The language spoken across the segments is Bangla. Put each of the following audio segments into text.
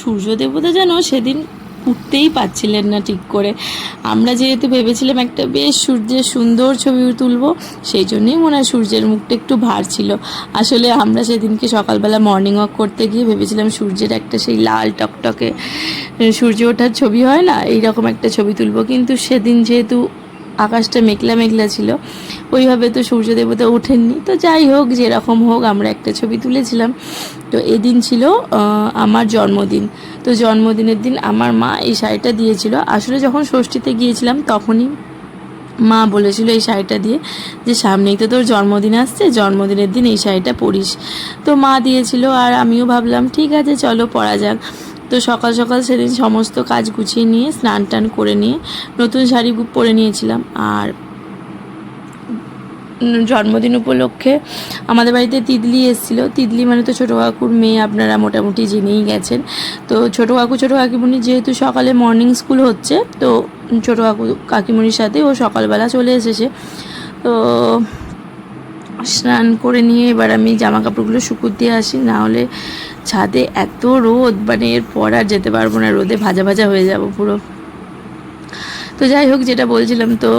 সূর্য দেবতা যেন সেদিন উঠতেই পারছিলেন না ঠিক করে। আমরা যেহেতু ভেবেছিলাম একটা বেশ সূর্যের সুন্দর ছবি তুলবো, সেই জন্যই মনে হয় সূর্যের মুখটা একটু ভার ছিল। আসলে আমরা সেদিনকে সকালবেলা মর্নিং ওয়াক করতে গিয়ে ভেবেছিলাম সূর্যের একটা সেই লাল টকটকে সূর্য ওঠার ছবি হয় না, এইরকম একটা ছবি তুলবো, কিন্তু সেদিন যেহেতু আকাশটা মেঘলা মেঘলা ছিল, ওইভাবে তো সূর্য দেবতা ওঠেননি। তো যাই হোক, যেরকম হোক আমরা একটা ছবি তুলেছিলাম। তো এদিন ছিল আমার জন্মদিন। তো জন্মদিনের দিন আমার মা এই শাড়িটা দিয়েছিল। আসলে যখন ষষ্ঠীতে গিয়েছিলাম তখনই মা বলেছিল এই শাড়িটা দিয়ে যে সামনেই তো তোর জন্মদিন আসছে, জন্মদিনের দিন এই শাড়িটা পরিস। তো মা দিয়েছিল আর আমিও ভাবলাম ঠিক আছে চলো পরা যাক। তো সকাল সকাল সেদিন সমস্ত কাজ গুছিয়ে নিয়ে স্নান টান করে নিয়ে নতুন শাড়ি পরে নিয়েছিলাম। আর জন্মদিন উপলক্ষে আমাদের বাড়িতে তিতলি এসেছিলো। তিতলি মানে তো ছোটো কাকুর মেয়ে, আপনারা মোটামুটি জেনেই গেছেন। তো ছোটো কাকু ছোটো কাকিমণি যেহেতু সকালে মর্নিং স্কুল হচ্ছে, তো ছোটো কাকু কাকিমণির সাথে ও সকালবেলা চলে এসেছে। তো স্নান করে নিয়ে এবার আমি জামা কাপড়গুলো শুকুর দিয়ে আসি, না হলে ছাদে এত রোদ, মানে এরপর আর যেতে পারবো না, রোদে ভাজা ভাজা হয়ে যাব পুরো। তো যাই হোক, যেটা বলছিলাম, তো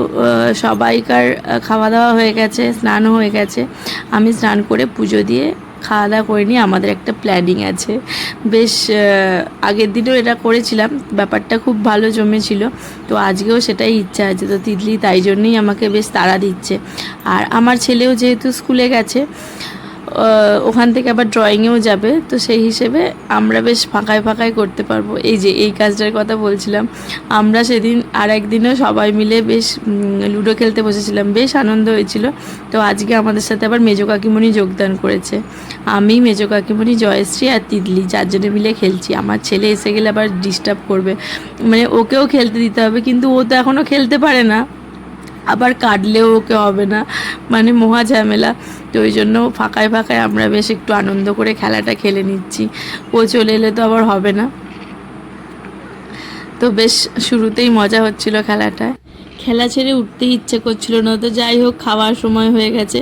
সবাইকার খাওয়া দাওয়া হয়ে গেছে, স্নানও হয়ে গেছে। আমি স্নান করে পুজো দিয়ে খাওয়া দাওয়া করে নিয়ে আমাদের একটা প্ল্যানিং আছে। বেশ আগের দিনও এটা করেছিলাম, ব্যাপারটা খুব ভালো জমেছিল। তো আজকেও সেটাই ইচ্ছা আছে। তো তিতলি তাই জন্যই আমাকে বেশ তাড়া দিচ্ছে। আর আমার ছেলেও যেহেতু স্কুলে গেছে, ওখান থেকে আবার ড্রয়িংয়েও যাবে, তো সেই হিসেবে আমরা বেশ ফাঁকায় ফাঁকায় করতে পারবো। এই যে এই কাজটার কথা বলছিলাম, আমরা সেদিন আর একদিনও সবাই মিলে বেশ লুডো খেলতে বসেছিলাম, বেশ আনন্দ হয়েছিল। তো আজকে আমাদের সাথে আবার মেজো কাকিমণি যোগদান করেছে। আমি, মেজো কাকিমণি, জয়শ্রী আর তিতলি চারজনে মিলে খেলছি। আমার ছেলে এসে গেলে আবার ডিস্টার্ব করবে, মানে ওকেও খেলতে দিতে হবে, কিন্তু ও তো এখনও খেলতে পারে না, আবার কাটলেও ওকে হবে না, মানে মহা ঝামেলা। তো ওই জন্য ফাঁকায় ফাঁকায় আমরা বেশ একটু আনন্দ করে খেলাটা খেলে নিচ্ছি। ও চলে এলে তো আবার হবে না। তো বেশ শুরুতেই মজা হচ্ছিল খেলাটায়, খেলা ছেড়ে উঠতেই ইচ্ছে করছিল না। তো যাই হোক, খাওয়ার সময় হয়ে গেছে।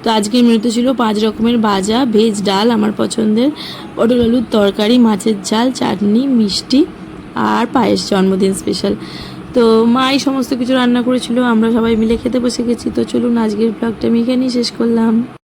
তো আজকের মেনুতে ছিল 5 রকমের ভাজা, ভেজ ডাল আমার পছন্দের, পটল আলুর তরকারি, মাছের ঝাল, চাটনি, মিষ্টি আর পায়েস, জন্মদিন স্পেশাল। তো মা এই সমস্ত কিছু রান্না করেছিল, আমরা সবাই মিলে খেতে বসে গেছি। তো চলুন আজকের ব্লগটা আমি এখানেই শেষ করলাম।